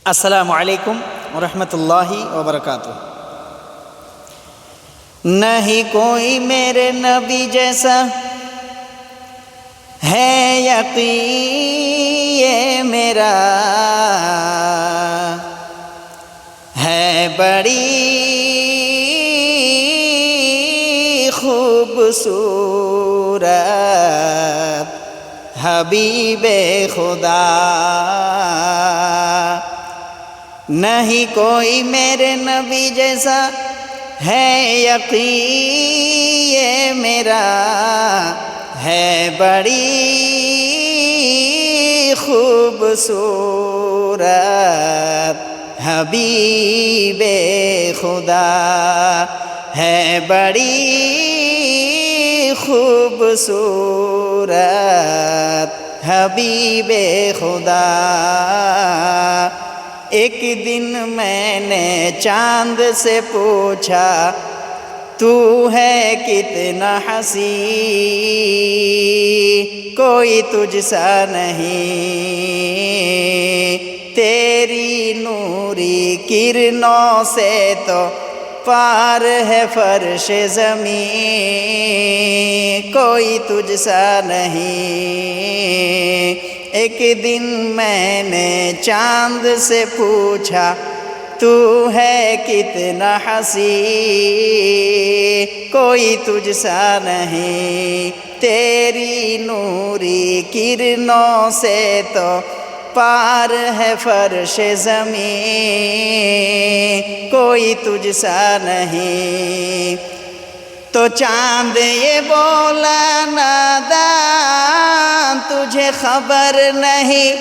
السلام علیکم ورحمۃ اللہ وبرکاتہ۔ نہیں کوئی میرے نبی جیسا ہے یقین یہ میرا، ہے بڑی خوبصورت حبیب خدا۔ نہیں کوئی میرے نبی جیسا ہے یقین یہ میرا، ہے بڑی خوبصورت حبیب خدا، ہے بڑی خوبصورت حبیب خدا۔ ایک دن میں نے چاند سے پوچھا تو ہے کتنا حسین، کوئی تجھ سا نہیں، تیری نوری کرنوں سے تو پار ہے فرش زمین، کوئی تجھ سا نہیں۔ ایک دن میں نے چاند سے پوچھا تو ہے کتنا حسین، کوئی تجھ سا نہیں، تیری نوری کرنوں سے تو پار ہے فرش زمین، کوئی تجھ سا نہیں۔ تو چاند یہ بولا نادان تجھے خبر نہیں،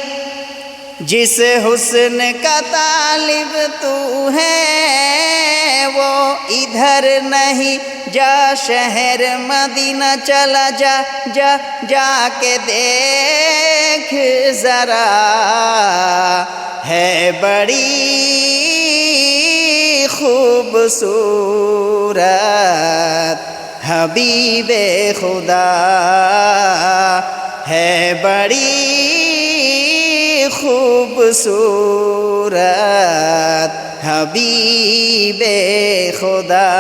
جس حسن کا طالب تو ہے وہ ادھر نہیں، جا شہر مدینہ چلا جا جا جا کے دیکھ ذرا، ہے بڑی خوبصورت حبیب خدا، ہے بڑی خوبصورت حبیب خدا۔